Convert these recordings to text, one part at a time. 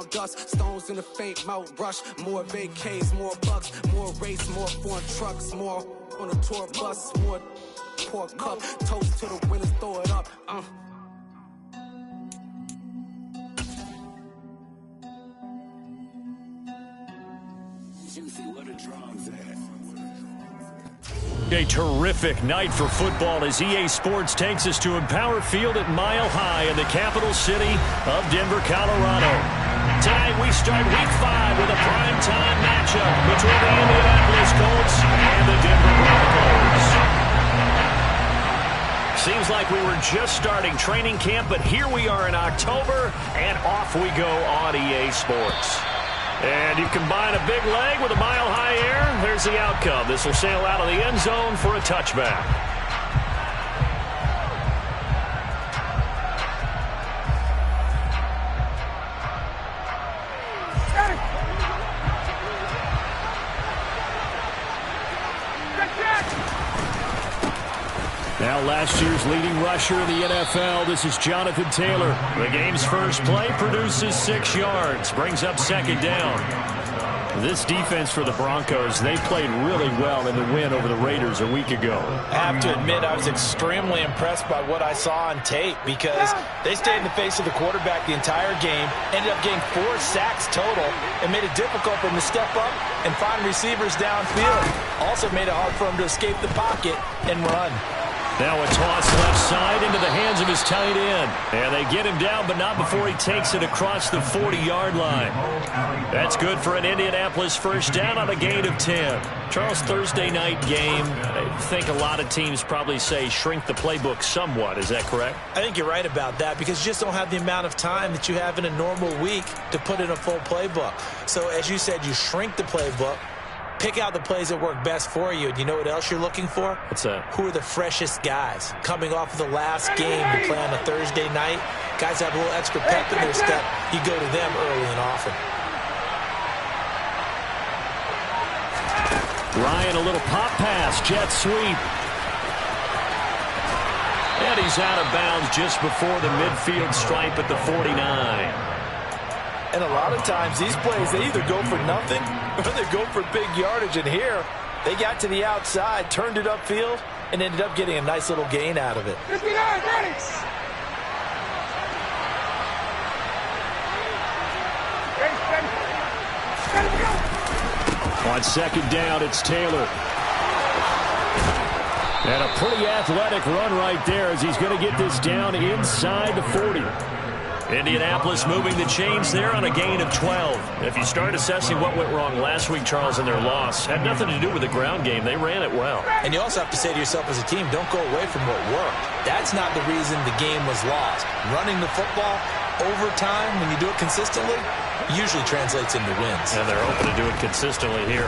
around us. Stones in the faint mouth rush. More vacays, more bucks, more race, more foreign trucks, more on a tour bus, more pork cup. Toast to the winners, throw it up. A terrific night for football as EA Sports takes us to Empower Field at Mile High in the capital city of Denver, Colorado. Tonight we start Week 5 with a primetime matchup between the Indianapolis Colts and the Denver Broncos. Seems like we were just starting training camp, but here we are in October, and off we go on EA Sports. And you combine a big leg with a mile-high air, there's the outcome. This will sail out of the end zone for a touchback. Now last year's leading rusher in the NFL, this is Jonathan Taylor. The game's first play produces 6 yards, brings up second down. This defense for the Broncos, they played really well in the win over the Raiders a week ago. I have to admit, I was extremely impressed by what I saw on tape because they stayed in the face of the quarterback the entire game, ended up getting 4 sacks total, and made it difficult for him to step up and find receivers downfield. Also made it hard for him to escape the pocket and run. Now a toss left side into the hands of his tight end. And they get him down, but not before he takes it across the 40-yard line. That's good for an Indianapolis first down on a gain of 10. Charles, Thursday night game, I think a lot of teams probably say shrink the playbook somewhat. Is that correct? I think you're right about that because you just don't have the amount of time that you have in a normal week to put in a full playbook. So as you said, you shrink the playbook. Pick out the plays that work best for you. And you know what else you're looking for? What's that? Who are the freshest guys? Coming off of the last game to play on a Thursday night, guys have a little extra pep in their step. You go to them early and often. Ryan, a little pop pass, jet sweep. And he's out of bounds just before the midfield stripe at the 49. And a lot of times these plays, they either go for nothing or they go for big yardage. And here, they got to the outside, turned it upfield, and ended up getting a nice little gain out of it. 59, On second down, it's Taylor. And a pretty athletic run right there as he's going to get this down inside the 40. Indianapolis moving the chains there on a gain of 12. If you start assessing what went wrong last week, Charles, in their loss, had nothing to do with the ground game. They ran it well. And you also have to say to yourself as a team, don't go away from what worked. That's not the reason the game was lost. Running the football over time, when you do it consistently, usually translates into wins. And they're open to do it consistently here.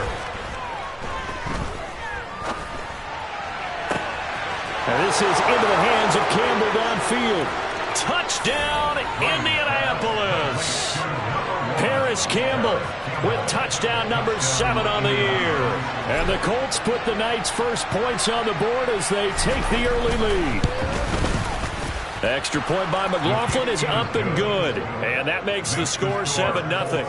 And this is into the hands of Campbell downfield. Touchdown, Indianapolis. Paris Campbell with touchdown number 7 on the year. And the Colts put the night's first points on the board as they take the early lead. Extra point by McLaughlin is up and good. And that makes the score 7-0.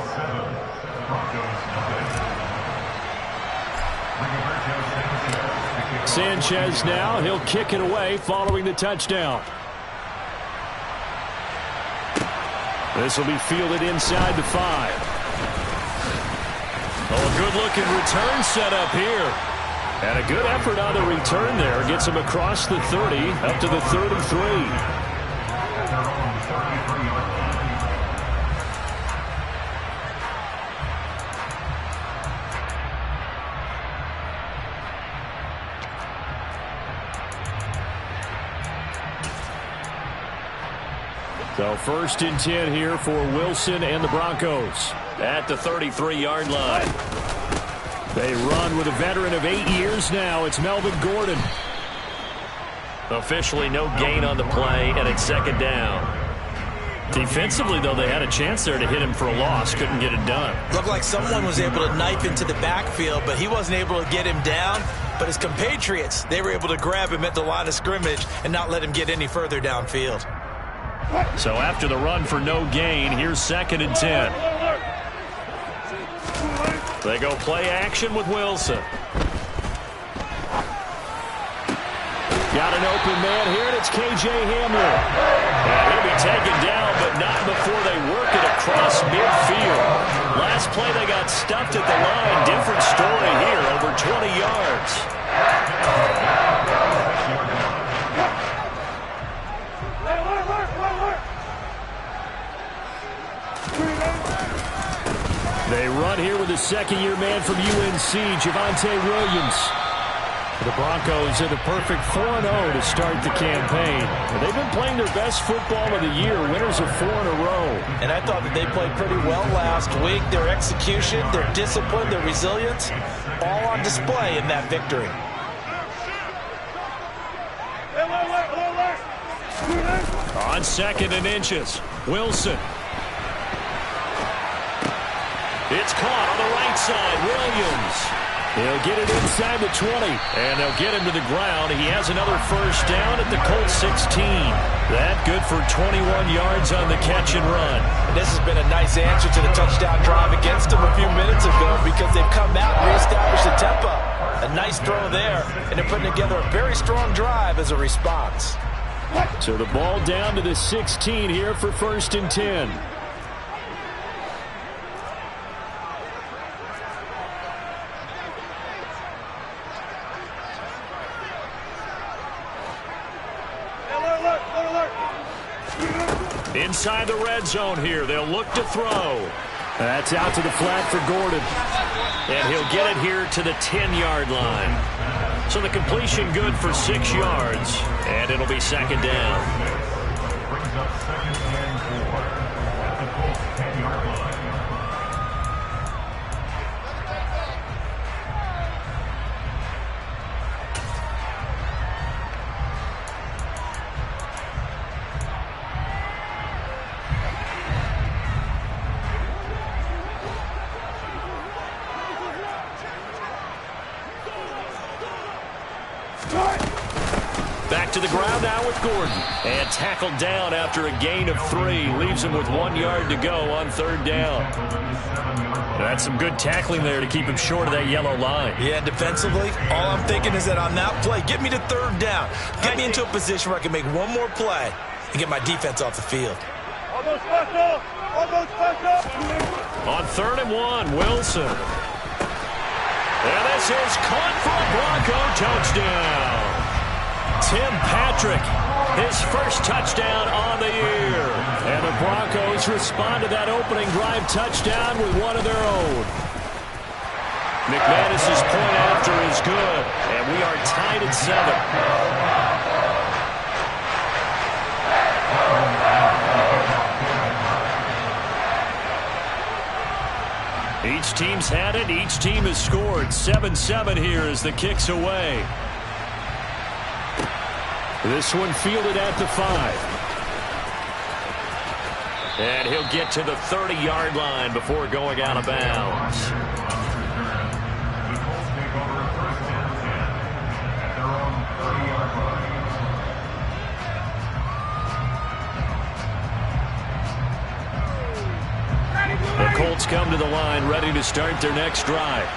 Sanchez now, he'll kick it away following the touchdown. This will be fielded inside the 5. Oh, a good-looking return set up here. And a good effort on the return there. Gets him across the 30, up to the 33. So first and 10 here for Wilson and the Broncos at the 33-yard line. They run with a veteran of 8 years now. It's Melvin Gordon. Officially no gain on the play, and it's second down. Defensively, though, they had a chance there to hit him for a loss. Couldn't get it done. Looked like someone was able to knife into the backfield, but he wasn't able to get him down. But his compatriots, they were able to grab him at the line of scrimmage and not let him get any further downfield. So after the run for no gain, here's second and 10. They go play action with Wilson. Got an open man here, and it's K.J. Hamler. And he'll be taken down, but not before they work it across midfield. Last play, they got stuffed at the line. Different story here, over 20 yards. They run here with a second-year man from UNC, Javonte Williams. The Broncos are the perfect 4-0 to start the campaign. They've been playing their best football of the year, winners of 4 in a row. And I thought that they played pretty well last week. Their execution, their discipline, their resilience, all on display in that victory. On 2nd and inches, Wilson. It's caught on the right side, Williams. He'll get it inside the 20, and they'll get him to the ground. He has another first down at the Colts 16. That good for 21 yards on the catch and run. And this has been a nice answer to the touchdown drive against them a few minutes ago because they've come out and reestablished the tempo. A nice throw there, and they're putting together a very strong drive as a response. So the ball down to the 16 here for 1st and 10. Inside the red zone here. They'll look to throw. That's out to the flat for Gordon. And he'll get it here to the 10-yard line. So the completion good for 6 yards. And it'll be 2nd down. Brings up 2nd and 4 at the Colts 10-yard line. Back to the ground now with Gordon. And tackled down after a gain of 3. Leaves him with 1 yard to go on 3rd down. That's some good tackling there to keep him short of that yellow line. Yeah, defensively, all I'm thinking is that on that play, get me to 3rd down. Get me into a position where I can make one more play and get my defense off the field. Almost special. Almost special. On 3rd and 1, Wilson. And this is caught for a Bronco touchdown. Tim Patrick, his first touchdown on the year. And the Broncos respond to that opening drive touchdown with one of their own. McManus's point after is good, and we are tied at 7. Each team's had it. Each team has scored. 7-7 here as the kick's away. This one fielded at the 5. And he'll get to the 30-yard line before going out of bounds. The Colts come to the line ready to start their next drive.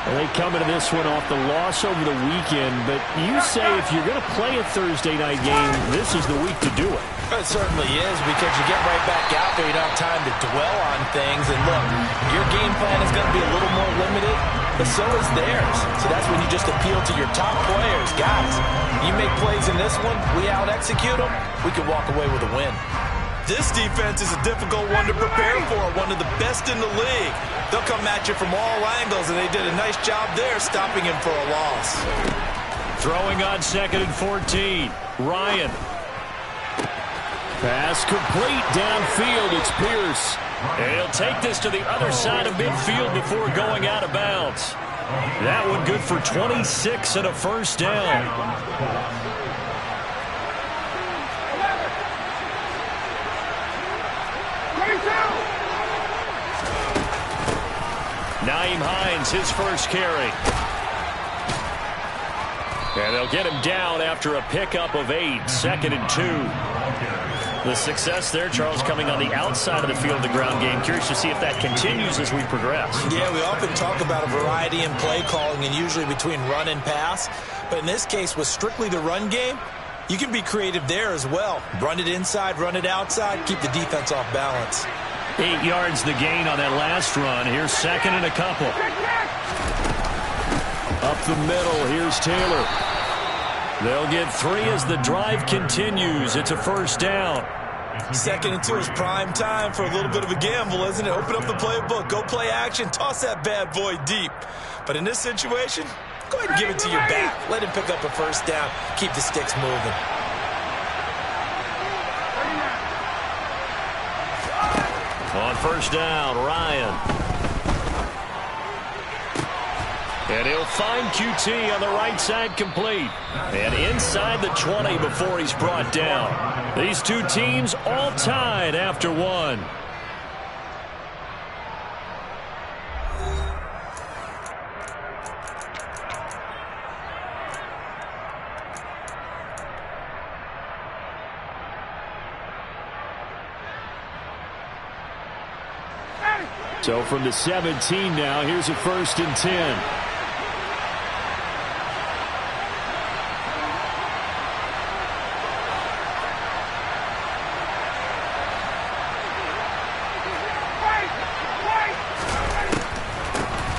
They come into this one off the loss over the weekend, but you say if you're going to play a Thursday night game, this is the week to do it. It certainly is, because you get right back out there. You don't have time to dwell on things. And look, your game plan is going to be a little more limited, but so is theirs. So that's when you just appeal to your top players. Guys, you make plays in this one, we out-execute them, we can walk away with a win. This defense is a difficult one to prepare for, one of the best in the league. They'll come at you from all angles, and they did a nice job there stopping him for a loss. Throwing on 2nd and 14. Ryan. Pass complete downfield. It's Pierce. And he'll take this to the other side of midfield before going out of bounds. That one good for 26 and a first down. Nyheim Hines, his first carry. And they'll get him down after a pickup of 8, 2nd and 2. The success there, Charles, coming on the outside of the field of the ground game. Curious to see if that continues as we progress. Yeah, we often talk about a variety in play calling and usually between run and pass. But in this case, with strictly the run game, you can be creative there as well. Run it inside, run it outside, keep the defense off balance. 8 yards the gain on that last run. Here's second and a couple. Up the middle, here's Taylor. They'll get 3 as the drive continues. It's a first down. 2nd and 2 is prime time for a little bit of a gamble, isn't it? Open up the playbook, go play action, toss that bad boy deep. But in this situation, go ahead and give it to your back. Let him pick up a first down. Keep the sticks moving. On first down, Ryan. And he'll find QT on the right side complete. And inside the 20 before he's brought down. These two teams all tied after one. So from the 17 now, here's a 1st and 10.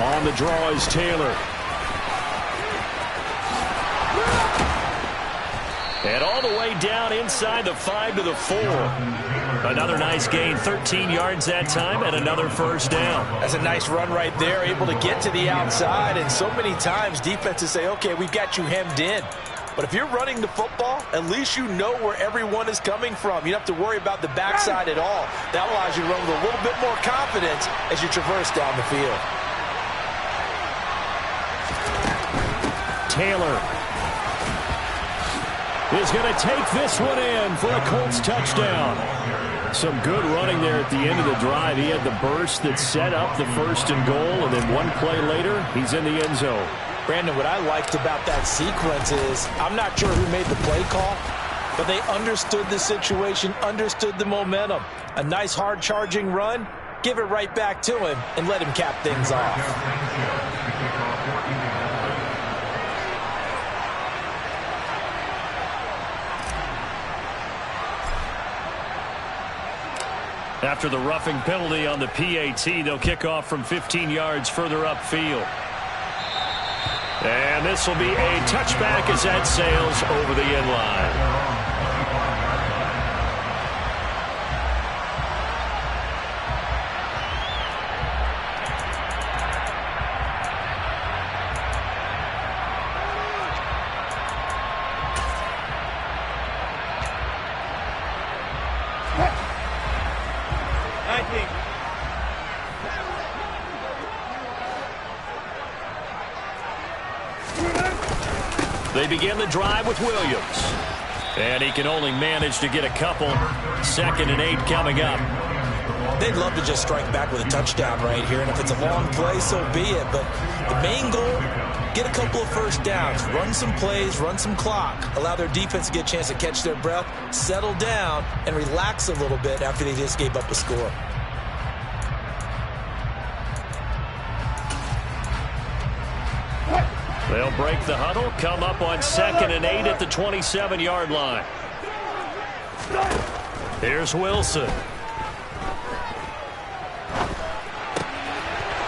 On the draw is Taylor. And all the way down inside the 5 to the 4. Another nice gain, 13 yards that time, and another first down. That's a nice run right there, able to get to the outside. And so many times defenses say, okay, we've got you hemmed in. But if you're running the football, at least you know where everyone is coming from. You don't have to worry about the backside at all. That allows you to run with a little bit more confidence as you traverse down the field. Taylor is going to take this one in for a Colts touchdown. Some good running there at the end of the drive. He had the burst that set up the 1st and goal, and then one play later, he's in the end zone. Brandon, what I liked about that sequence is I'm not sure who made the play call, but they understood the situation, understood the momentum. A nice hard-charging run, give it right back to him, and let him cap things off. After the roughing penalty on the PAT, they'll kick off from 15 yards further upfield. And this will be a touchback as that sails over the end line. They begin the drive with Williams. And he can only manage to get a couple. 2nd and 8 coming up. They'd love to just strike back with a touchdown right here. And if it's a long play, so be it. But the main goal, get a couple of first downs. Run some plays, run some clock. Allow their defense to get a chance to catch their breath, settle down, and relax a little bit after they just gave up a score. They'll break the huddle, come up on 2nd and 8 at the 27-yard line. Here's Wilson.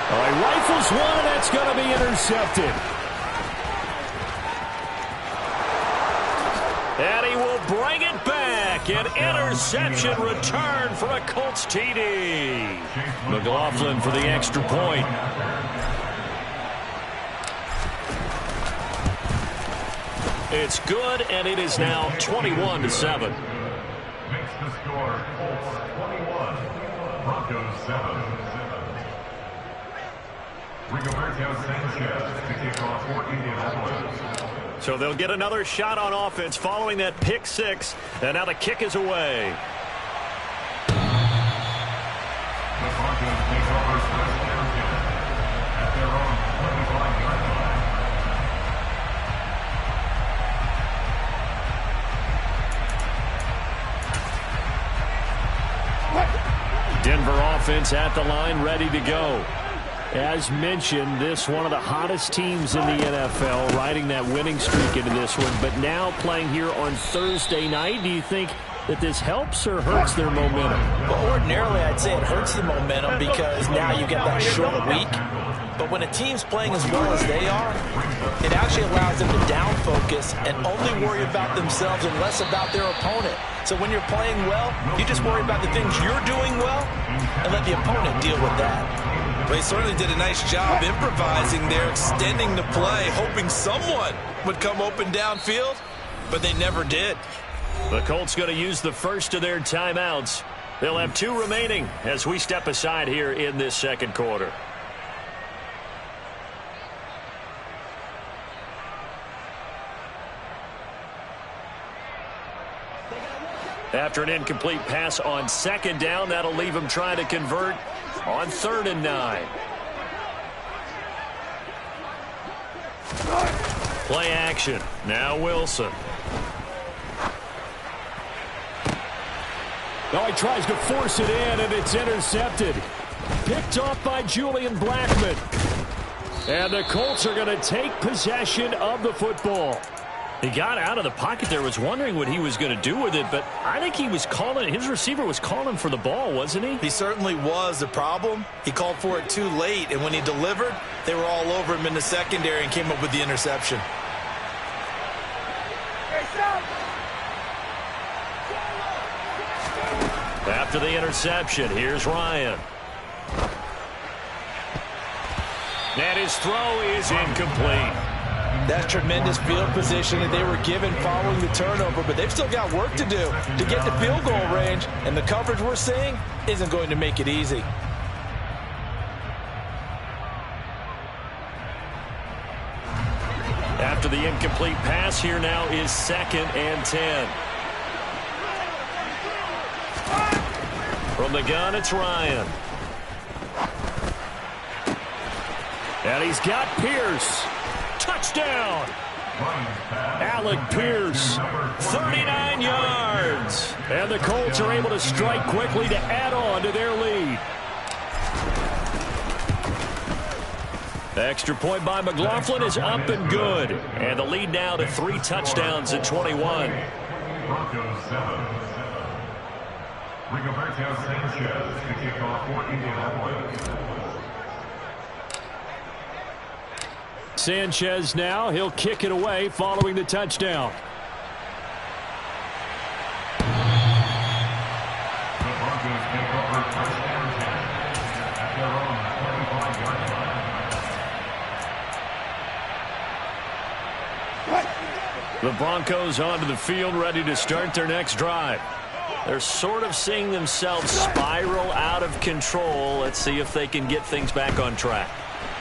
All right, rifles one, and that's going to be intercepted. And he will bring it back. An interception return for a Colts TD. McLaughlin for the extra point. It's good, and it is now 21-7. Makes the score Colts 21, Broncos 7. Rigoberto Sanchez to kick off for Indianapolis. So they'll get another shot on offense following that pick 6, and now the kick is away. The Broncos take over first down at their own 25-yard line. offense at the line, ready to go. As mentioned, this one of the hottest teams in the NFL, riding that winning streak into this one. But now playing here on Thursday night, do you think that this helps or hurts their momentum? Well, ordinarily, I'd say it hurts the momentum because now you get that short week. But when a team's playing as well as they are, it actually allows them to down focus and only worry about themselves and less about their opponent. So when you're playing well, you just worry about the things you're doing well and let the opponent deal with that. Well, he certainly did a nice job improvising there, extending the play, hoping someone would come open downfield, but they never did. The Colts going to use the first of their timeouts. They'll have 2 remaining as we step aside here in this second quarter. After an incomplete pass on second down, that'll leave him trying to convert on 3rd and 9. Play action. Now Wilson. Oh, he tries to force it in, and it's intercepted. Picked off by Julian Blackmon. And the Colts are going to take possession of the football. He got out of the pocket there, was wondering what he was going to do with it, but I think he was calling, his receiver was calling for the ball, wasn't he? He certainly was. The problem, he called for it too late, and when he delivered, they were all over him in the secondary and came up with the interception. After the interception, here's Ryan. And his throw is incomplete. That's tremendous field position that they were given following the turnover, but they've still got work to do to get the field goal range, and the coverage we're seeing isn't going to make it easy. After the incomplete pass, here now is 2nd and 10. From the gun, it's Ryan. And he's got Pierce. Touchdown! Alec Pierce, 39 yards. And the Colts are able to strike quickly to add on to their lead. Extra point by McLaughlin is up and good. And the lead now to 3 touchdowns at 21. Broncos 7. Rigoberto Sanchez to kick off for Indianapolis. Sanchez now, he'll kick it away following the touchdown. The Broncos take over 1st and 10 at their own 25-yard line. The Broncos onto the field, ready to start their next drive. They're sort of seeing themselves spiral out of control. Let's see if they can get things back on track.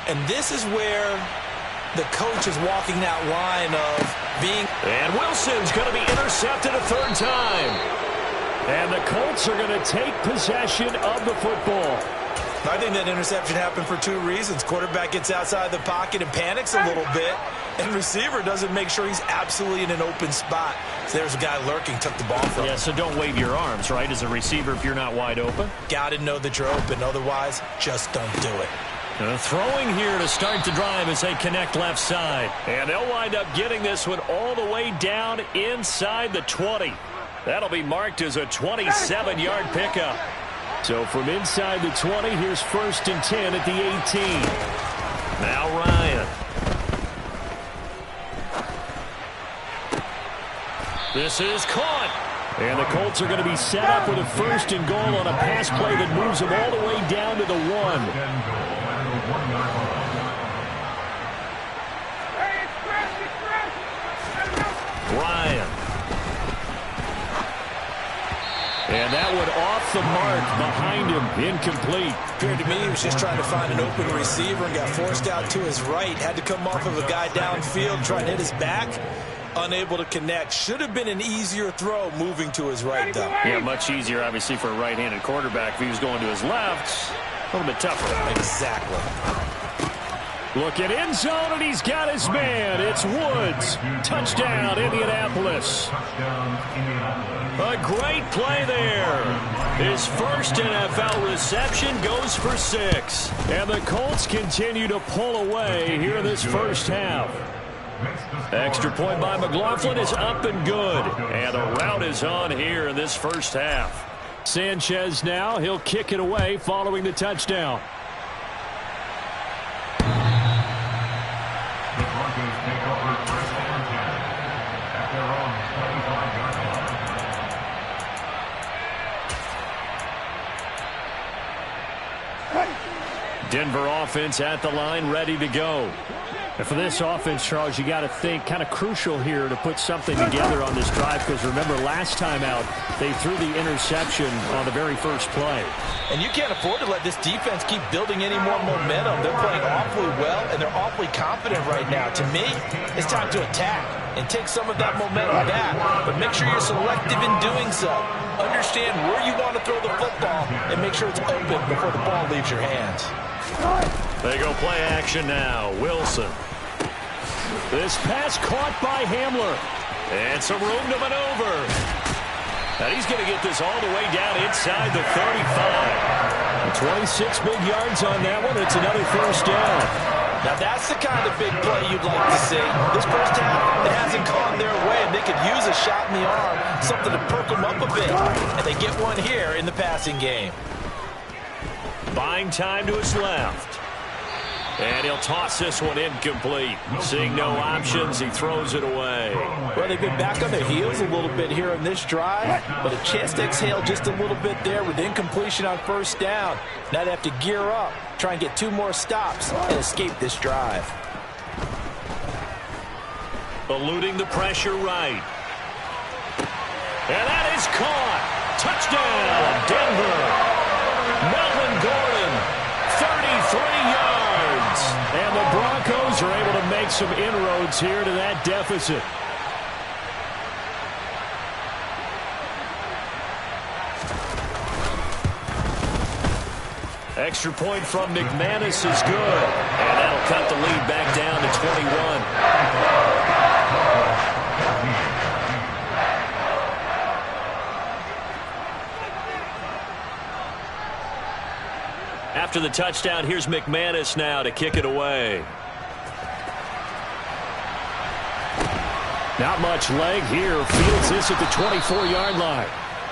And this is where the coach is walking that line of being... And Wilson's going to be intercepted a 3rd time. And the Colts are going to take possession of the football. I think that interception happened for 2 reasons. Quarterback gets outside the pocket and panics a little bit, and receiver doesn't make sure he's absolutely in an open spot. So there's a guy lurking, took the ball from him. Yeah, so don't wave your arms, right, as a receiver if you're not wide open? Got to know that you're open. Otherwise, just don't do it. Throwing here to start the drive as they connect left side. And they'll wind up getting this one all the way down inside the 20. That'll be marked as a 27-yard pickup. So from inside the 20, here's 1st and 10 at the 18. Now Ryan. This is caught. And the Colts are going to be set up with a 1st and goal on a pass play that moves them all the way down to the 1. Ryan. And that one off the mark behind him, incomplete. Appeared to me he was just trying to find an open receiver and got forced out to his right. Had to come off of a guy downfield, trying to hit his back. Unable to connect. Should have been an easier throw moving to his right, though. Yeah, much easier, obviously, for a right-handed quarterback. If he was going to his left, a little bit tougher. Exactly. Looking end zone, and he's got his man. It's Woods. Touchdown, Indianapolis. A great play there. His first NFL reception goes for 6. And the Colts continue to pull away here in this first half. Extra point by McLaughlin is up and good. And the route is on here in this first half. Sanchez now, he'll kick it away following the touchdown. The Broncos take over first and 10 at their own 25-yard line. Denver offense at the line, ready to go. And for this offense, Charles, you got to think kind of crucial here to put something together on this drive, because remember last time out they threw the interception on the very first play. And you can't afford to let this defense keep building any more momentum. They're playing awfully well, and they're awfully confident right now. To me, it's time to attack and take some of that momentum back. But make sure you're selective in doing so. Understand where you want to throw the football and make sure it's open before the ball leaves your hands. They go play action now. Wilson. This pass caught by Hamler. And some room to maneuver. And he's going to get this all the way down inside the 35. 26 big yards on that one. It's another first down. Now that's the kind of big play you'd like to see. This first half, it hasn't gone their way, and they could use a shot in the arm, something to perk them up a bit. And they get one here in the passing game. Buying time to his left. And he'll toss this one incomplete. Seeing no options, he throws it away. Well, they've been back on their heels a little bit here in this drive, but a chance to exhale just a little bit there with incompletion on first down. Now they have to gear up, try and get 2 more stops, and escape this drive. Eluding the pressure right. And that is caught. Touchdown, Denver. Melvin Gordon, 33 yards. And the Broncos are able to make some inroads here to that deficit. Extra point from McManus is good. And that'll cut the lead back down to 21. After the touchdown, here's McManus now to kick it away. Not much leg here. Fields this at the 24-yard line.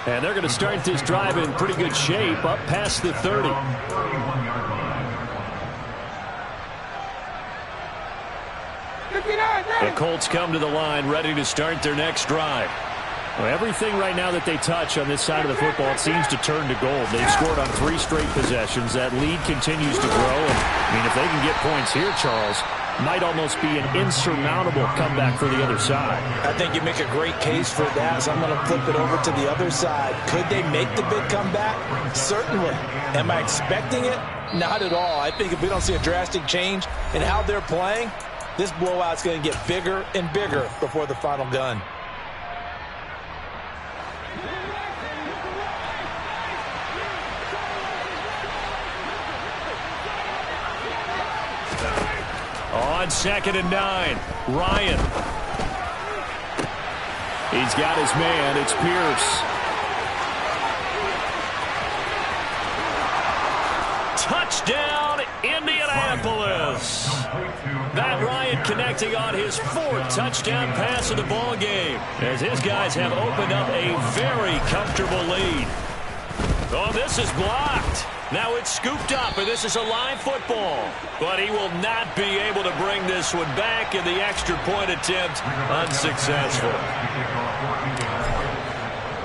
And they're going to start this drive in pretty good shape up past the 30. The Colts come to the line ready to start their next drive. Well, everything right now that they touch on this side of the football, it seems to turn to gold. They've scored on 3 straight possessions. That lead continues to grow. And, I mean, if they can get points here, Charles, might almost be an insurmountable comeback for the other side. I think you make a great case for that, so I'm going to flip it over to the other side. Could they make the big comeback? Certainly. Am I expecting it? Not at all. I think if we don't see a drastic change in how they're playing, this blowout's going to get bigger and bigger before the final gun. On 2nd and 9, Ryan. He's got his man. It's Pierce. Touchdown, Indianapolis. Matt Ryan connecting on his 4th touchdown pass of the ball game, as his guys have opened up a very comfortable lead. Oh, this is blocked. Now it's scooped up, and this is a live football. But he will not be able to bring this one back, and the extra point attempt unsuccessful.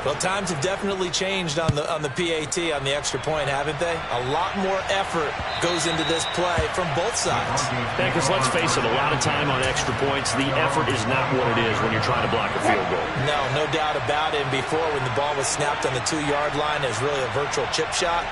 Well, times have definitely changed on the PAT, on the extra point, haven't they? A lot more effort goes into this play from both sides. Yeah, because let's face it, a lot of time on extra points, the effort is not what it is when you're trying to block a field goal. No doubt about it. And before, when the ball was snapped on the 2-yard line, it was really a virtual chip shot.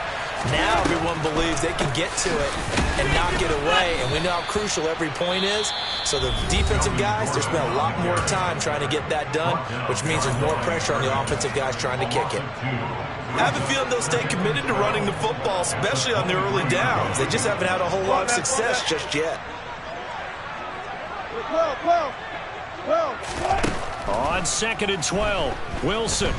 Now everyone believes they can get to it and knock it away, and we know how crucial every point is. So the defensive guys, they spend a lot more time trying to get that done, which means there's more pressure on the offensive guys trying to kick it. I have a feeling they'll stay committed to running the football, especially on the early downs. They just haven't had a whole lot of success just yet. On 2nd and 12, Wilson.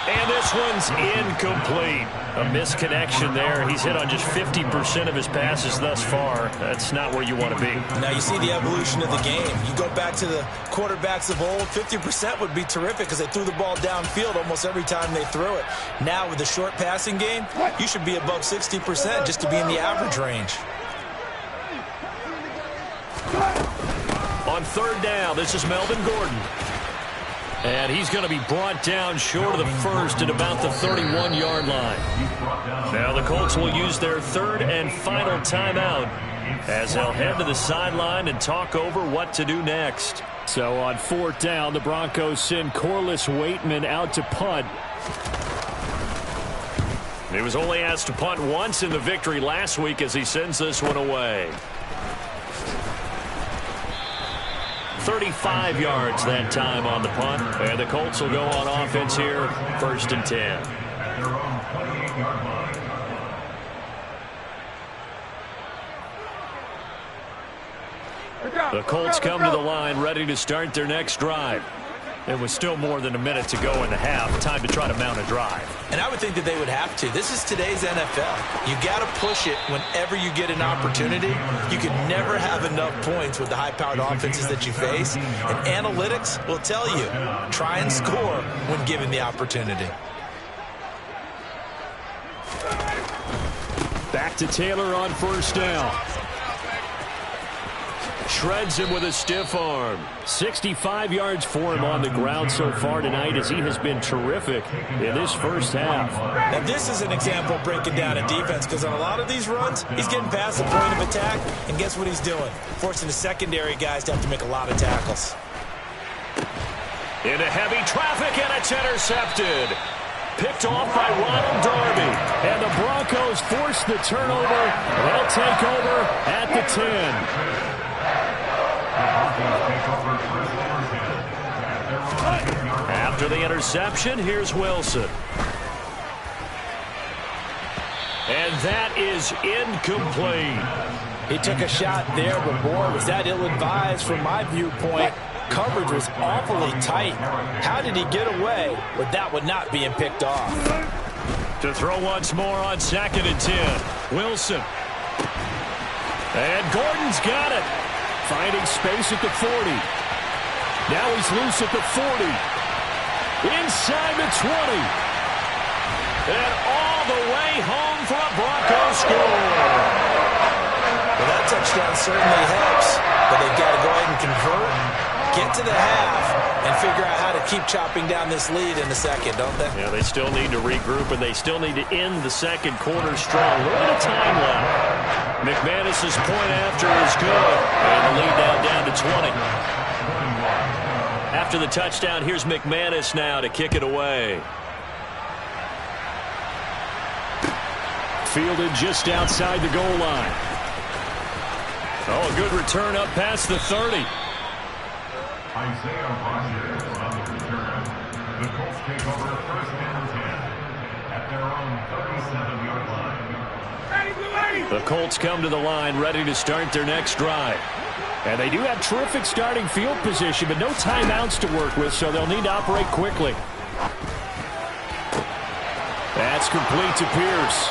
And this one's incomplete. A misconnection there. He's hit on just 50% of his passes thus far. That's not where you want to be. Now you see the evolution of the game. You go back to the quarterbacks of old, 50% would be terrific because they threw the ball downfield almost every time they threw it. Now with the short passing game, you should be above 60% just to be in the average range. On 3rd down, this is Melvin Gordon. And he's going to be brought down short of the first at about the 31-yard line. Now the Colts will use their 3rd and final timeout as they'll head to the sideline and talk over what to do next. So on 4th down, the Broncos send Corliss Waitman out to punt. He was only asked to punt once in the victory last week as he sends this one away. 35 yards that time on the punt. And the Colts will go on offense here, 1st and 10. At their own 28-yard line. The Colts come to the line ready to start their next drive. It was still more than a minute to go in the half. Time to try to mount a drive. And I would think that they would have to. This is today's NFL. You got to push it whenever you get an opportunity. You can never have enough points with the high-powered offenses that you face. And analytics will tell you, try and score when given the opportunity. Back to Taylor on 1st down. Shreds him with a stiff arm. 65 yards for him on the ground so far tonight as he has been terrific in this first half. Now this is an example of breaking down a defense because on a lot of these runs, he's getting past the point of attack, and guess what he's doing? Forcing the secondary guys to have to make a lot of tackles. Into heavy traffic, and it's intercepted. Picked off by Ronald Darby. And the Broncos force the turnover. They'll take over at the 10. After the interception, here's Wilson. And that is incomplete. He took a shot there, but boy, was that ill-advised from my viewpoint. Coverage was awfully tight. How did he get away with that one not being picked off? To throw once more on 2nd and 10. Wilson. And Gordon's got it. Finding space at the 40. Now he's loose at the 40. Inside the 20. And all the way home for a Broncos score. Well, that touchdown certainly helps, but they've got to go ahead and convert, get to the half, and figure out how to keep chopping down this lead in the second, don't they? Yeah, they still need to regroup, and they still need to end the second quarter strong. A little bit of time left. McManus's point after is good, and the lead down to 20. After the touchdown, here's McManus now to kick it away. Fielded just outside the goal line. Oh, a good return up past the 30. Isaiah Rogers on the return. The Colts take over 1st and 10 at their own 37-yard line. The Colts come to the line ready to start their next drive. And they do have terrific starting field position, but no timeouts to work with, so they'll need to operate quickly. That's complete to Pierce.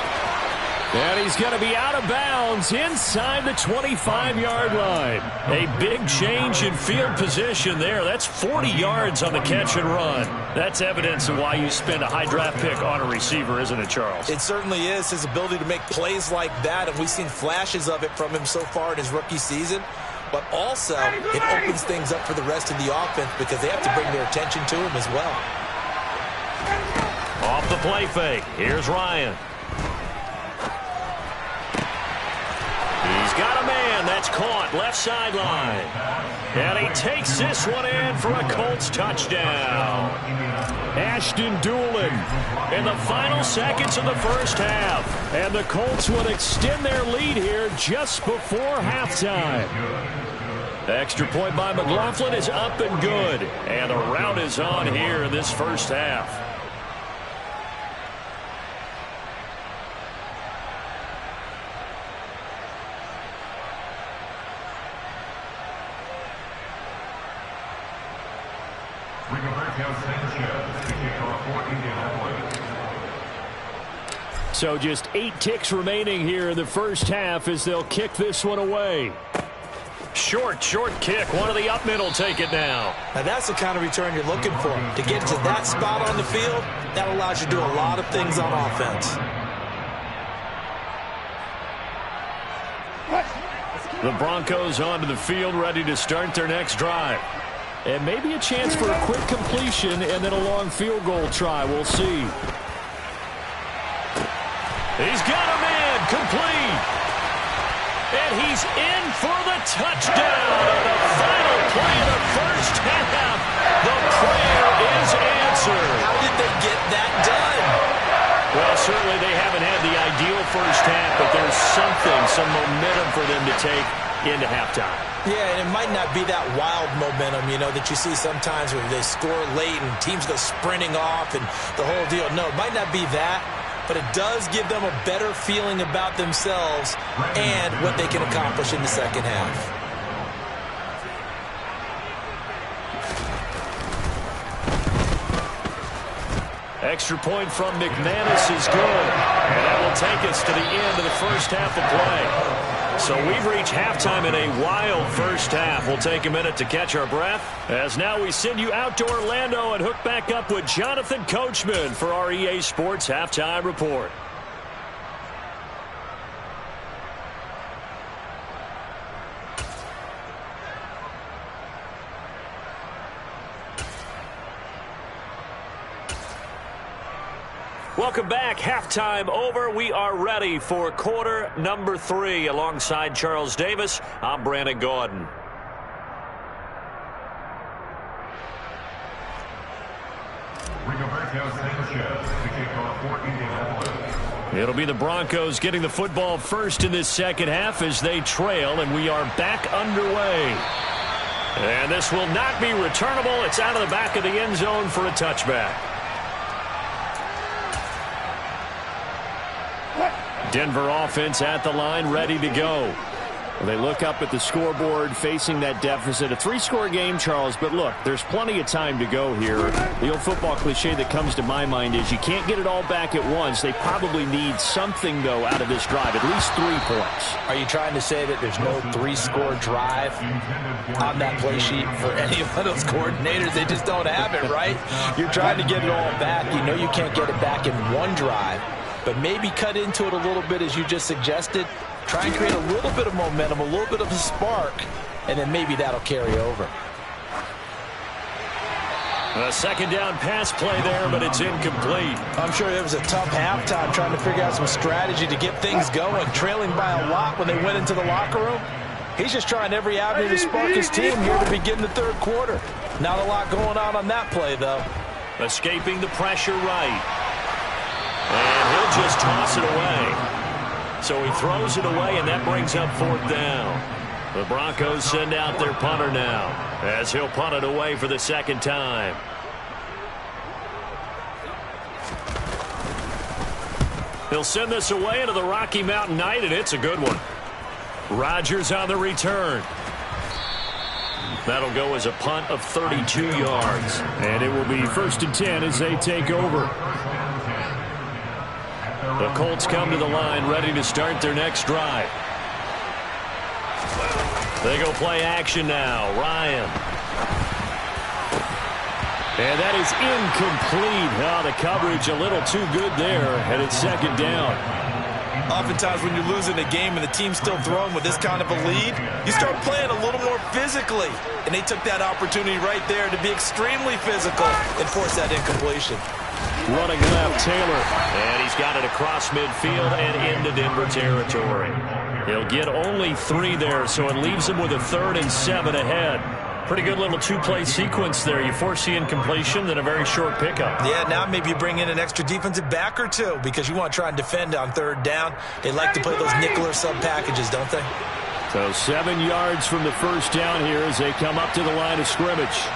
And he's going to be out of bounds inside the 25-yard line. A big change in field position there. That's 40 yards on the catch and run. That's evidence of why you spend a high draft pick on a receiver, isn't it, Charles? It certainly is. His ability to make plays like that, and we've seen flashes of it from him so far in his rookie season. But also, it opens things up for the rest of the offense because they have to bring their attention to him as well. Off the play fake. Here's Ryan. He's got a man. That's caught. Left sideline. And he takes this one in for a Colts touchdown. Ashton Doolin in the final seconds of the first half. And the Colts would extend their lead here just before halftime. The extra point by McLaughlin is up and good. And the rout is on here in this first half. Sanchez to kick off for Indianapolis. So just 8 ticks remaining here in the first half as they'll kick this one away. Short kick. One of the up men will take it now. Now that's the kind of return you're looking for. To get to that spot on the field, that allows you to do a lot of things on offense. The Broncos onto the field, ready to start their next drive. And maybe a chance for a quick completion and then a long field goal try. We'll see. He's got him in, complete. And he's in for the touchdown on the final play of the first half. The prayer is answered. How did they get that done? Well, certainly they haven't had the ideal first half, but there's some momentum for them to take into halftime. Yeah, and it might not be that wild momentum, that you see sometimes where they score late and teams go sprinting off and the whole deal. No, it might not be that, but it does give them a better feeling about themselves and what they can accomplish in the second half. Extra point from McManus is good. And that will take us to the end of the first half of play. So we've reached halftime in a wild first half. We'll take a minute to catch our breath, as now we send you out to Orlando and hook back up with Jonathan Coachman for our EA Sports Halftime Report. Welcome back. Halftime over. We are ready for quarter number 3. Alongside Charles Davis, I'm Brandon Gordon. It'll be the Broncos getting the football first in this second half as they trail, and we are back underway. And this will not be returnable. It's out of the back of the end zone for a touchback. Denver offense at the line, ready to go. Well, they look up at the scoreboard facing that deficit. A 3-score game, Charles, but look, there's plenty of time to go here. The old football cliche that comes to my mind is you can't get it all back at once. They probably need something, though, out of this drive, at least 3 points. Are you trying to say that there's no 3-score drive on that play sheet for any of those coordinators? They just don't have it, right? You're trying to get it all back. You know you can't get it back in one drive, but maybe cut into it a little bit as you just suggested. Try and create a little bit of momentum, a little bit of a spark, and then maybe that'll carry over. A second down pass play there, but it's incomplete. I'm sure it was a tough halftime trying to figure out some strategy to get things going, trailing by a lot when they went into the locker room. He's just trying every avenue to spark his team here to begin the third quarter. Not a lot going on that play, though. Escaping the pressure right. And he'll just toss it away. So he throws it away, and that brings up 4th down. The Broncos send out their punter now, as he'll punt it away for the second time. He'll send this away into the Rocky Mountain Night, and it's a good one. Rodgers on the return. That'll go as a punt of 32 yards. And it will be 1st and 10 as they take over. The Colts come to the line, ready to start their next drive. They go play action now. Ryan. And that is incomplete. Oh, the coverage a little too good there, and it's 2nd down. Oftentimes when you're losing a game and the team's still throwing with this kind of a lead, you start playing a little more physically. And they took that opportunity right there to be extremely physical and force that incompletion. Running left, Taylor. And he's got it across midfield and into Denver territory. He'll get only 3 there, so it leaves him with a 3rd and 7 ahead. Pretty good little 2-play sequence there. You force the incompletion, then a very short pickup. Yeah, now maybe you bring in an extra defensive back or 2 because you want to try and defend on 3rd down. They like to play those nickel or sub packages, don't they? So 7 yards from the first down here as they come up to the line of scrimmage.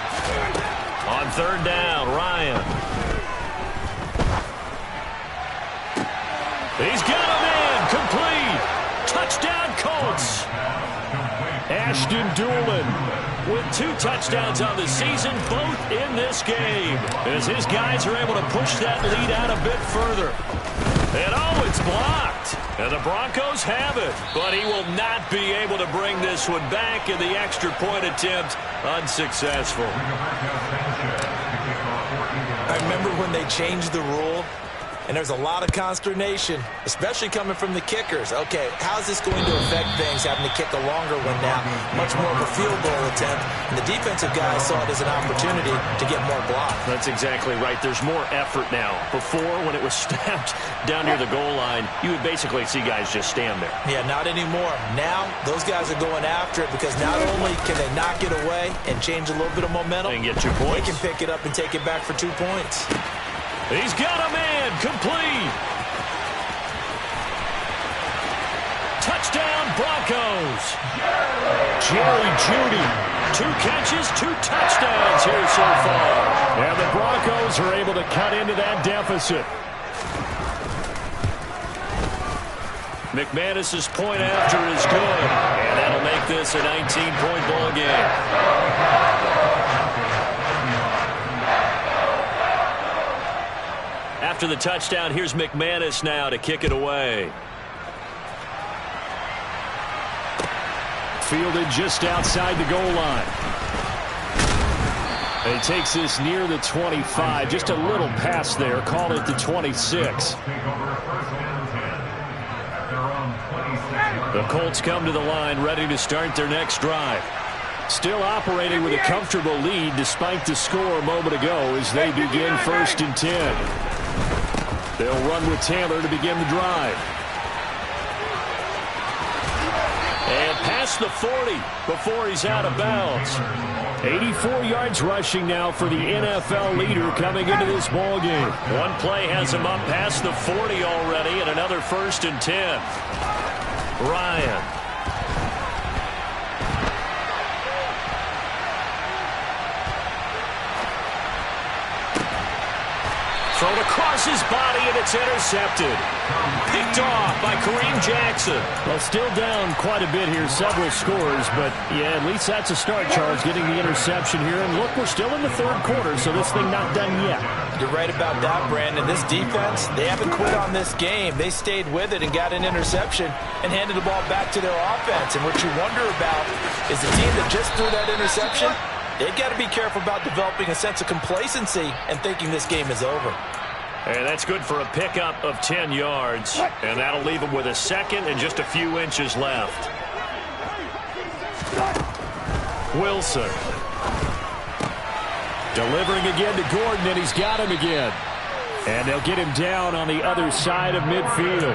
On 3rd down, Ryan. He's got him in. Complete. Touchdown, Colts. Ashton Doolin with 2 touchdowns on the season, both in this game, as his guys are able to push that lead out a bit further. And oh, it's blocked. And the Broncos have it, but he will not be able to bring this one back, and the extra point attempt unsuccessful. I remember when they changed the rule, and there's a lot of consternation, especially coming from the kickers. Okay, how's this going to affect things, having to kick a longer one now? Much more of a field goal attempt. And the defensive guys saw it as an opportunity to get more blocks. That's exactly right. There's more effort now. Before, when it was snapped down near the goal line, you would basically see guys just stand there. Yeah, not anymore. Now, those guys are going after it because not only can they knock it away and change a little bit of momentum, and get 2 points, they can pick it up and take it back for 2 points. He's got a man, complete. Touchdown, Broncos. Jerry Jeudy, 2 catches, 2 touchdowns here so far. And the Broncos are able to cut into that deficit. McManus's point after is good, and that'll make this a 19-point ball game. After the touchdown, here's McManus now to kick it away. Fielded just outside the goal line. He takes this near the 25. Just a little pass there. Call it the 26. The Colts come to the line, ready to start their next drive. Still operating with a comfortable lead despite the score a moment ago as they begin 1st and 10. They'll run with Taylor to begin the drive. And past the 40 before he's out of bounds. 84 yards rushing now for the NFL leader coming into this ball game. One play has him up past the 40 already, and another 1st and 10. Ryan. Thrown across his body, and it's intercepted. Picked off by Kareem Jackson. Well, still down quite a bit here, several scores, but yeah, at least that's a start, Charles, getting the interception here. And look, we're still in the 3rd quarter, so this thing not done yet. You're right about that, Brandon. This defense, they haven't quit on this game. They stayed with it and got an interception and handed the ball back to their offense. And what you wonder about is the team that just threw that interception, they've got to be careful about developing a sense of complacency and thinking this game is over. And that's good for a pickup of 10 yards. And that'll leave him with a 2nd and just a few inches left. Wilson. Delivering again to Gordon, and he's got him again. And they'll get him down on the other side of midfield.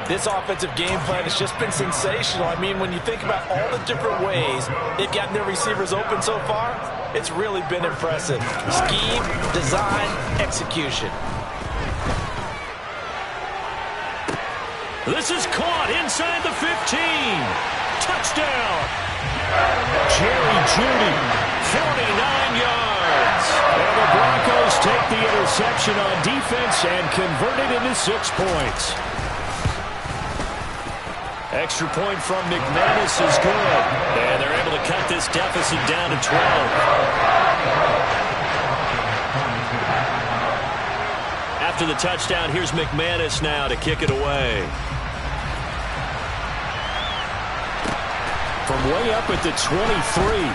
This offensive game plan has just been sensational. I mean, when you think about all the different ways they've gotten their receivers open so far, it's really been impressive. Scheme, design, execution. This is caught inside the 15. Touchdown. Jerry Jeudy, 49 yards. And the Broncos take the interception on defense and convert it into 6 points. Extra point from McManus is good. And they're able to cut this deficit down to 12. After the touchdown, here's McManus now to kick it away. From way up at the 23.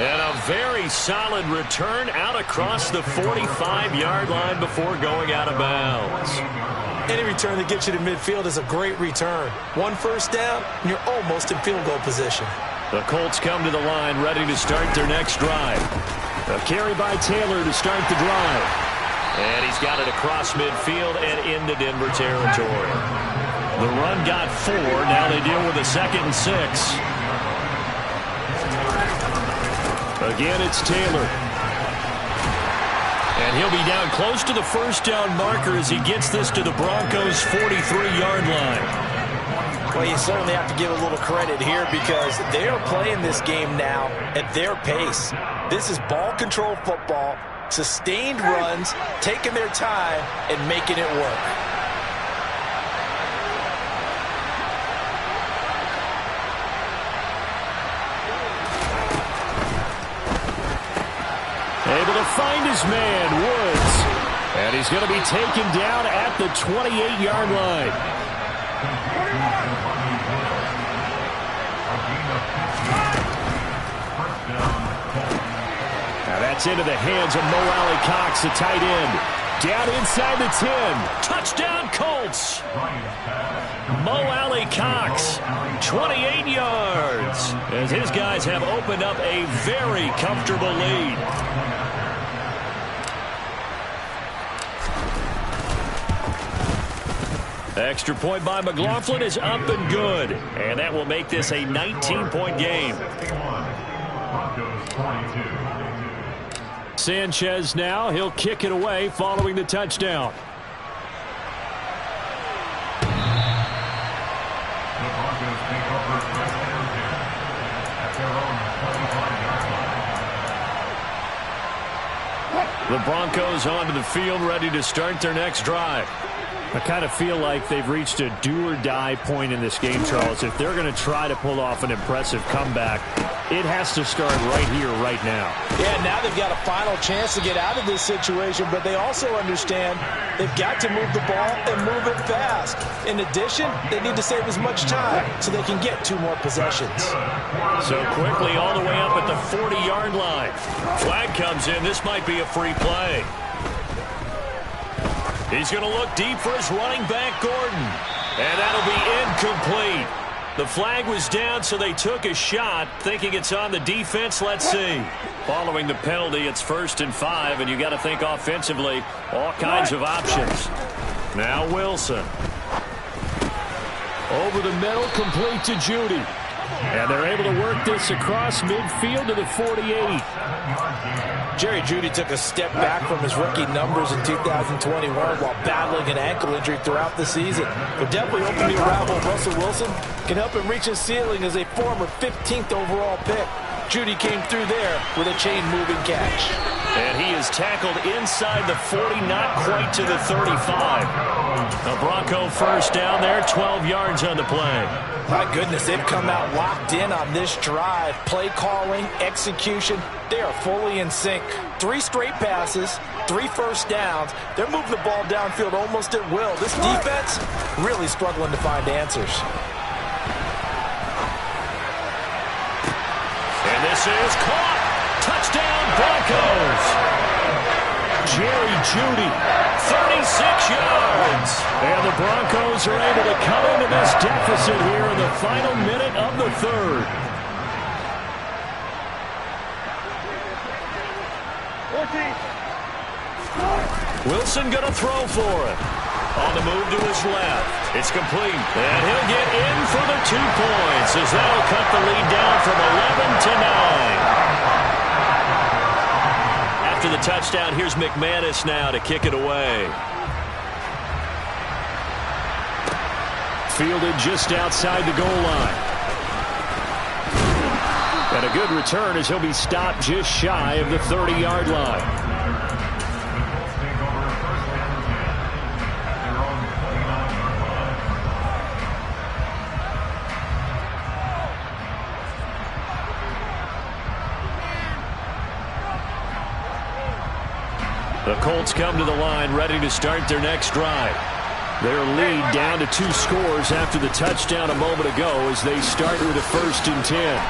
And a very solid return out across the 45-yard line before going out of bounds. Any return that gets you to midfield is a great return. 1 first down, and you're almost in field goal position. The Colts come to the line, ready to start their next drive. A carry by Taylor to start the drive. And he's got it across midfield and into Denver territory. The run got 4. Now they deal with a 2nd and 6. Again, it's Taylor. And he'll be down close to the first down marker as he gets this to the Broncos' 43-yard line. Well, you certainly have to give a little credit here because they are playing this game now at their pace. This is ball control football, sustained runs, taking their time, and making it work. able to find his man, Woods. And he's going to be taken down at the 28-yard line. Now that's into the hands of Mo Alley-Cox, the tight end. Down inside the 10. Touchdown, Colts. Mo Alley-Cox, 28 yards, as his guys have opened up a very comfortable lead. Extra point by McLaughlin is up and good, and that will make this a 19-point game. Sanchez now, he'll kick it away following the touchdown. The Broncos onto the field, ready to start their next drive. I kind of feel like they've reached a do-or-die point in this game, Charles. If they're going to try to pull off an impressive comeback, it has to start right here, right now. Yeah, now they've got a final chance to get out of this situation, but they also understand they've got to move the ball and move it fast. In addition, they need to save as much time so they can get 2 more possessions. So quickly all the way up at the 40-yard line. Flag comes in. This might be a free play. He's going to look deep for his running back, Gordon. And that'll be incomplete. The flag was down, so they took a shot, thinking it's on the defense. Let's see. Following the penalty, it's 1st and 5, and you got to think offensively, all kinds of options. Now Wilson. Over the middle, complete to Judy. And they're able to work this across midfield to the 48. Jerry Jeudy took a step back from his rookie numbers in 2021 while battling an ankle injury throughout the season. But definitely hoping to unravel Russell Wilson can help him reach his ceiling as a former 15th overall pick. Jeudy came through there with a chain-moving catch. And he is tackled inside the 40, not quite to the 35. A Bronco first down there, 12 yards on the play. My goodness, they've come out locked in on this drive. Play calling, execution, they are fully in sync. 3 straight passes, 3 first downs. They're moving the ball downfield almost at will. This defense really struggling to find answers. And this is caught. Touchdown, Broncos. Jerry Jeudy, 36 yards. And the Broncos are able to cut into this deficit here in the final minute of the 3rd. Wilson going to throw for it. On the move to his left. It's complete. And he'll get in for the 2 points as that'll cut the lead down from 11 to 9. After the touchdown, here's McManus now to kick it away. Fielded just outside the goal line. And a good return as he'll be stopped just shy of the 30-yard line. The Colts come to the line ready to start their next drive. Their lead down to 2 scores after the touchdown a moment ago as they start with a 1st and 10.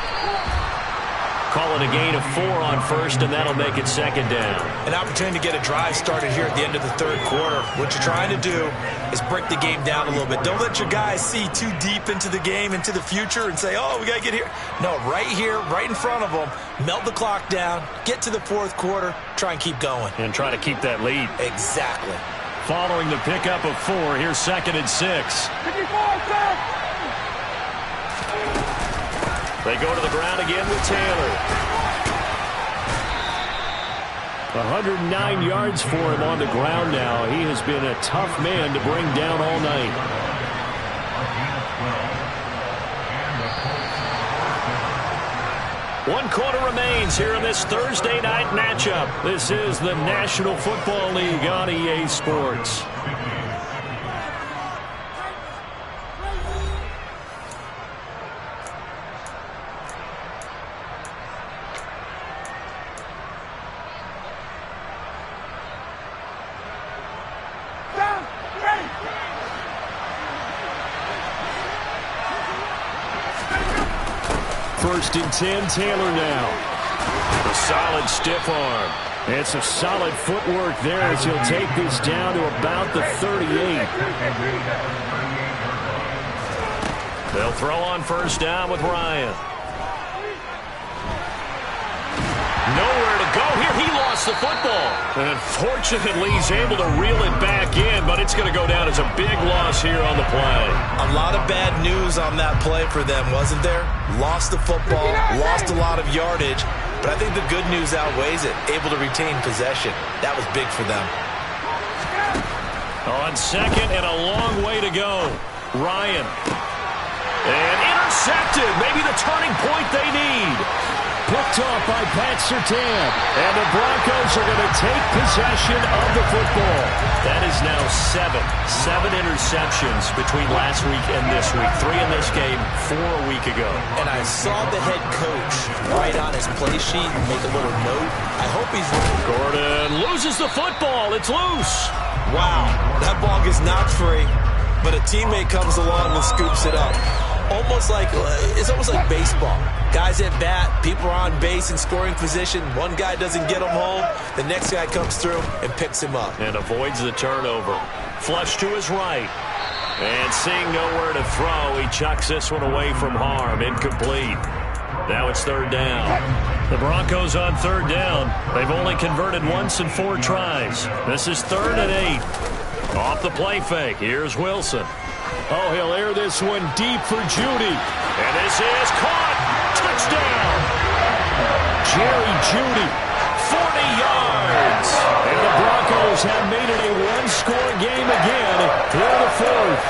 Call it a gain of 4 on 1st, and that'll make it 2nd down. An opportunity to get a drive started here at the end of the 3rd quarter. What you're trying to do is break the game down a little bit. Don't let your guys see too deep into the game, into the future, and say, oh, we got to get here. No, right here, right in front of them, melt the clock down, get to the 4th quarter, try and keep going. And try to keep that lead. Exactly. Following the pickup of 4, here's 2nd and 6. They go to the ground again with Taylor. 109 yards for him on the ground now. He has been a tough man to bring down all night. One quarter remains here in this Thursday night matchup. This is the National Football League on EA Sports. 1st and 10, Taylor now. A solid stiff arm. And some solid footwork there as he'll take this down to about the 38. They'll throw on 1st down with Ryan. Nowhere to go here. He lost the football. And unfortunately, he's able to reel it back in, but it's going to go down as a big loss here on the play. A lot of bad news on that play for them, wasn't there? Lost the football, lost a lot of yardage, but I think the good news outweighs it. Able to retain possession. That was big for them. On 2nd and a long way to go. Ryan. And intercepted. Maybe the turning point they need. Picked off by Pat Surtain. And the Broncos are going to take possession of the football. That is now 7 interceptions between last week and this week. 3 in this game, 4 a week ago. And I saw the head coach write on his play sheet and make a little note. I hope he's... Gordon loses the football. It's loose. Wow, that ball is not free, but a teammate comes along and scoops it up. It's almost like baseball. Guys at bat, people are on base in scoring position. One guy doesn't get him home. The next guy comes through and picks him up. And avoids the turnover. Flush to his right. And seeing nowhere to throw, he chucks this one away from harm. Incomplete. Now it's 3rd down. The Broncos on 3rd down. They've only converted once in 4 tries. This is 3rd and 8. Off the play fake. Here's Wilson. Oh, he'll air this one deep for Judy. And this is caught. Touchdown. Jerry Judy, 40 yards. And the Broncos have made it a one-score game again here in the 4th.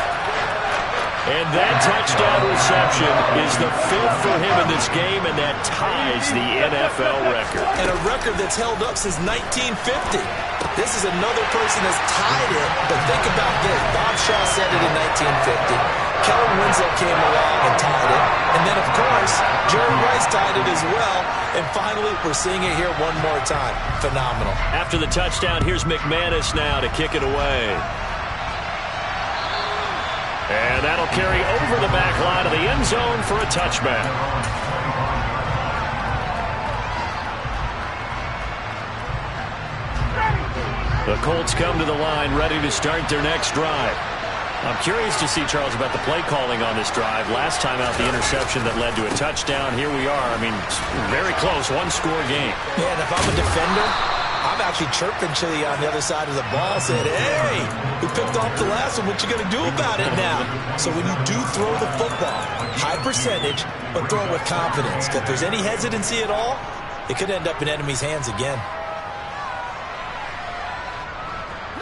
And that touchdown reception is the 5th for him in this game, and that ties the NFL record. And a record that's held up since 1950. This is another person that's tied it, but think about this. Bob Shaw said it in 1950. Kellen Winslow came along and tied it. And then, of course, Jerry Rice tied it as well. And finally, we're seeing it here one more time. Phenomenal. After the touchdown, here's McManus now to kick it away. And that'll carry over the back line of the end zone for a touchback. The Colts come to the line ready to start their next drive. I'm curious to see, Charles, about the play calling on this drive. Last time out, the interception that led to a touchdown. Here we are. I mean, very close, one-score game. Yeah, and if I'm a defender, I'm actually chirping to you on the other side of the ball, saying, hey, we picked off the last one. What you going to do about it now? So when you do throw the football, high percentage, but throw it with confidence. If there's any hesitancy at all, it could end up in enemy's hands again.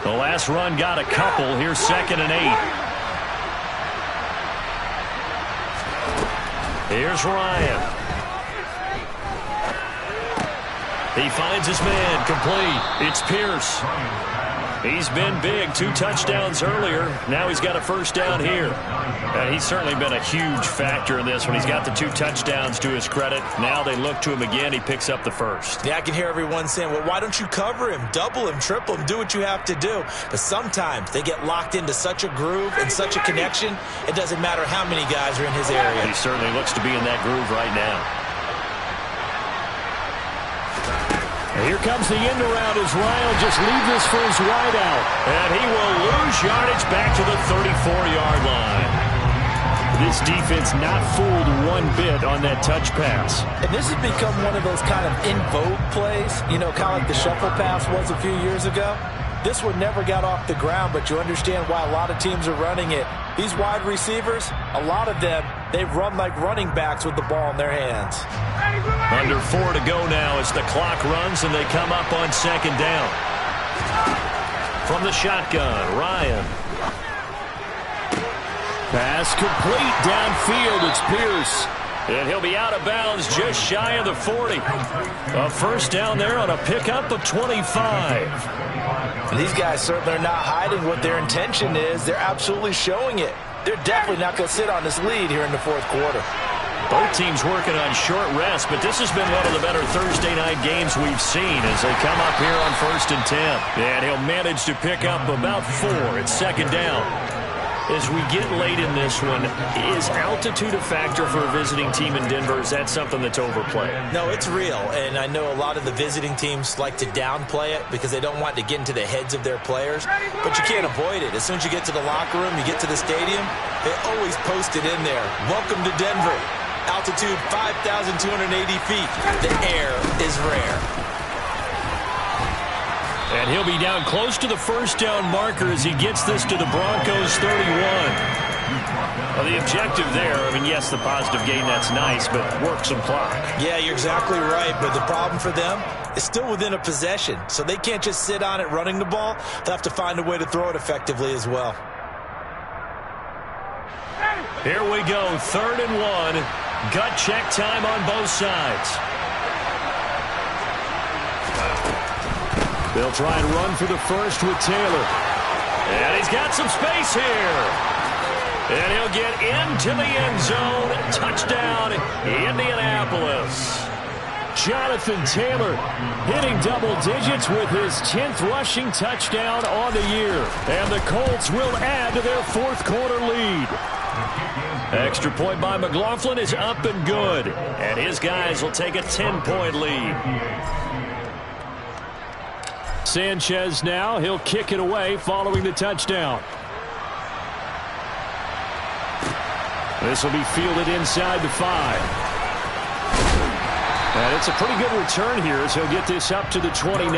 The last run got a couple. Here's 2nd and 8. Here's Ryan. He finds his man. Complete. It's Pierce. He's been big. 2 touchdowns earlier. Now he's got a 1st down here. He's certainly been a huge factor in this one. He's got the 2 touchdowns to his credit. Now they look to him again. He picks up the 1st. Yeah, I can hear everyone saying, well, why don't you cover him, double him, triple him, do what you have to do. But sometimes they get locked into such a groove and such a connection, it doesn't matter how many guys are in his area. He certainly looks to be in that groove right now. And here comes the end around as Ryan will just leave this for his wideout. And he will lose yardage back to the 34-yard line. This defense not fooled one bit on that touch pass. And this has become one of those kind of in vogue plays, you know, kind of like the shuffle pass was a few years ago. This one never got off the ground, but you understand why a lot of teams are running it. These wide receivers, a lot of them, they run like running backs with the ball in their hands. Under 4 to go now as the clock runs and they come up on 2nd down. From the shotgun, Ryan. Pass complete downfield. It's Pierce. And he'll be out of bounds just shy of the 40. A 1st down there on a pickup of 25. These guys certainly are not hiding what their intention is. They're absolutely showing it. They're definitely not going to sit on this lead here in the 4th quarter. Both teams working on short rest, but this has been one of the better Thursday night games we've seen as they come up here on 1st and 10. And he'll manage to pick up about 4. It's 2nd down. As we get late in this one, is altitude a factor for a visiting team in Denver? Is that something that's overplayed? No, it's real, and I know a lot of the visiting teams like to downplay it because they don't want to get into the heads of their players, but you can't avoid it. As soon as you get to the locker room, you get to the stadium, they always post it in there. Welcome to Denver. Altitude 5,280 feet. The air is rare. And he'll be down close to the first down marker as he gets this to the Broncos 31. Well, the objective there, I mean, yes, the positive gain, that's nice, but work some clock. Yeah, you're exactly right, but the problem for them is still within a possession, so they can't just sit on it running the ball. They'll have to find a way to throw it effectively as well. Here we go, 3rd and 1. Gut check time on both sides. They'll try and run for the first with Taylor. And he's got some space here. And he'll get into the end zone. Touchdown, Indianapolis. Jonathan Taylor hitting double digits with his 10th rushing touchdown on the year. And the Colts will add to their 4th quarter lead. Extra point by McLaughlin is up and good. And his guys will take a 10-point lead. Sanchez now, he'll kick it away following the touchdown. This will be fielded inside the 5. And it's a pretty good return here as he'll get this up to the 29.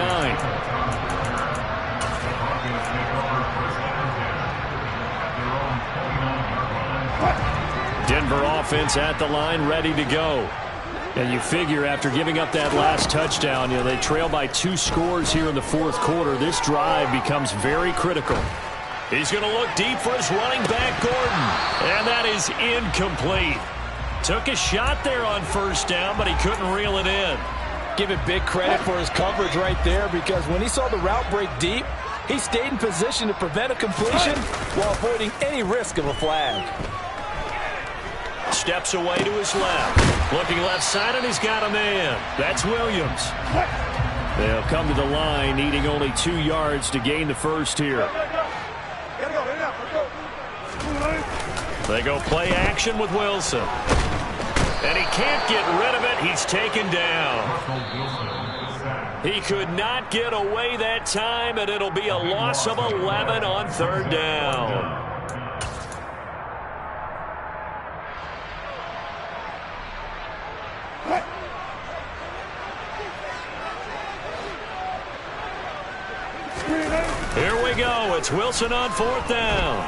Denver offense at the line, ready to go. And you figure after giving up that last touchdown, you know, they trail by 2 scores here in the 4th quarter. This drive becomes very critical. He's going to look deep for his running back, Gordon. And that is incomplete. Took a shot there on 1st down, but he couldn't reel it in. Give it big credit for his coverage right there, because when he saw the route break deep, he stayed in position to prevent a completion while avoiding any risk of a flag. Steps away to his left. Looking left side, and he's got a man. That's Williams. They'll come to the line, needing only 2 yards to gain the first here. They go play action with Wilson. And he can't get rid of it. He's taken down. He could not get away that time, and it'll be a loss of 11 on 3rd down. Here we go. It's Wilson on 4th down.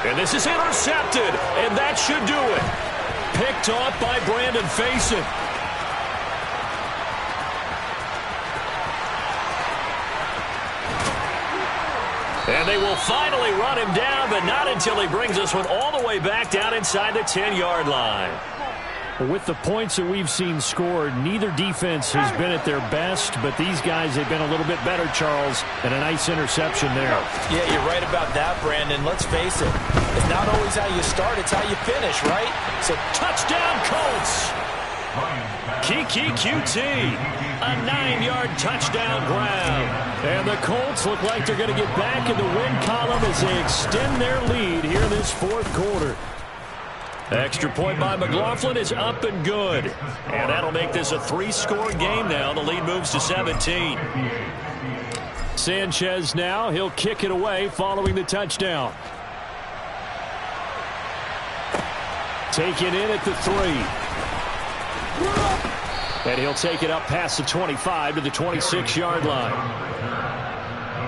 And this is intercepted, and that should do it. Picked off by Brandon Faison. And they will finally run him down, but not until he brings this one all the way back down inside the 10-yard line. With the points that we've seen scored, neither defense has been at their best, but these guys have been a little bit better, Charles, and a nice interception there. Yeah, you're right about that, Brandon. Let's face it. It's not always how you start, it's how you finish, right? So touchdown, Colts! Kiki QT, a 9-yard touchdown grab. And the Colts look like they're going to get back in the win column as they extend their lead here in this 4th quarter. Extra point by McLaughlin is up and good. And that'll make this a 3-score game now. The lead moves to 17. Sanchez now, he'll kick it away following the touchdown. Taken in at the 3. And he'll take it up past the 25 to the 26-yard line. The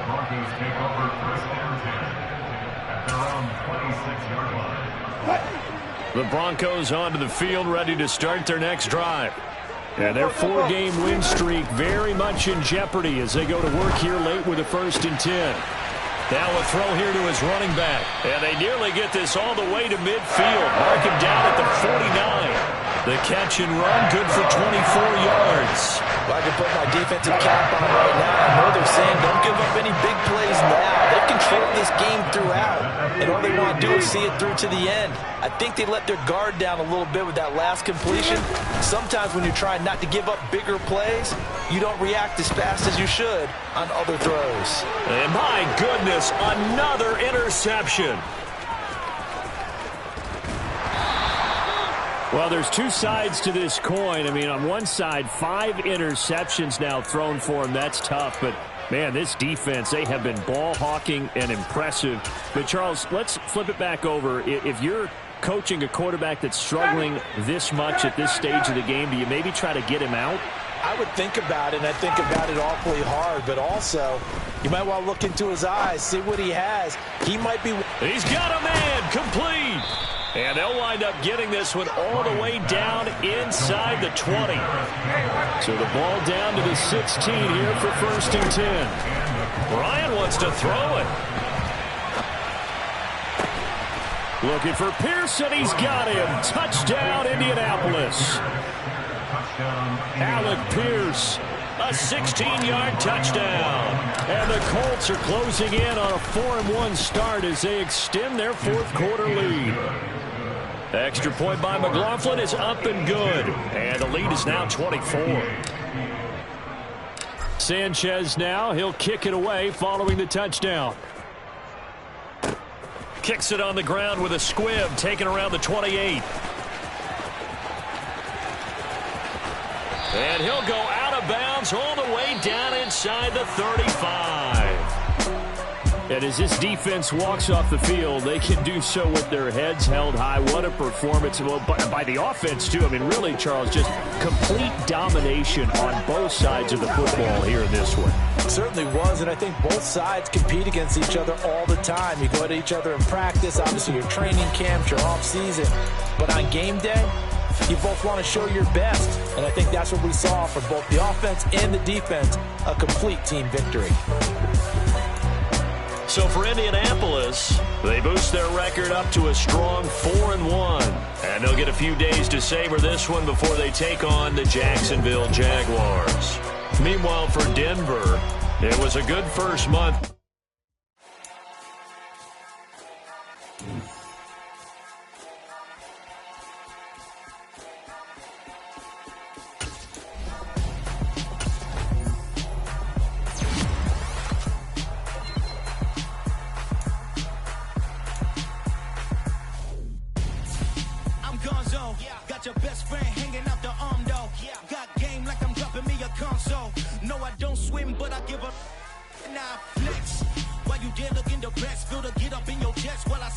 Broncos take over 1st and 10 at their own 26-yard line. The Broncos onto the field, ready to start their next drive. And their 4-game win streak very much in jeopardy as they go to work here late with a 1st and 10. Now a throw here to his running back. And they nearly get this all the way to midfield. Mark him down at the 49. The catch and run, good for 24 yards. Well, I can put my defensive cap on right now. I know they're saying don't give up any big plays now. They've controlled this game throughout, and all they want to do is see it through to the end. I think they let their guard down a little bit with that last completion. Sometimes when you're trying not to give up bigger plays, you don't react as fast as you should on other throws. And my goodness, another interception. Well, there's two sides to this coin. I mean, on one side, 5 interceptions now thrown for him. That's tough. But, man, this defense, they have been ball hawking and impressive. But, Charles, let's flip it back over. If you're coaching a quarterback that's struggling this much at this stage of the game, do you maybe try to get him out? I would think about it, and I think about it awfully hard. But also, you might want to look into his eyes, see what he has. He might be... He's got a man, complete. And they'll wind up getting this one all the way down inside the 20. So the ball down to the 16 here for 1st and 10. Ryan wants to throw it. Looking for Pearson. He's got him. Touchdown, Indianapolis. Alec Pierce, a 16-yard touchdown. And the Colts are closing in on a 4-1 start as they extend their 4th quarter lead. Extra point by McLaughlin is up and good. And the lead is now 24. Sanchez now. He'll kick it away following the touchdown. Kicks it on the ground with a squib, taken around the 28. And he'll go out of bounds all the way down inside the 35. And as this defense walks off the field, they can do so with their heads held high. What a performance. Well, by the offense, too. I mean, really, Charles, just complete domination on both sides of the football here in this one. It certainly was, and I think both sides compete against each other all the time. You go at each other in practice, obviously your training camps, your off-season. But on game day, you both want to show your best. And I think that's what we saw from both the offense and the defense, a complete team victory. So for Indianapolis, they boost their record up to a strong 4-1. And they'll get a few days to savor this one before they take on the Jacksonville Jaguars. Meanwhile, for Denver, it was a good first month. Got your best friend hanging out the arm, though. Got game like I'm dropping me a console. No, I don't swim, but I give a... Now flex. While you there looking the best, feel to get up in your chest while I...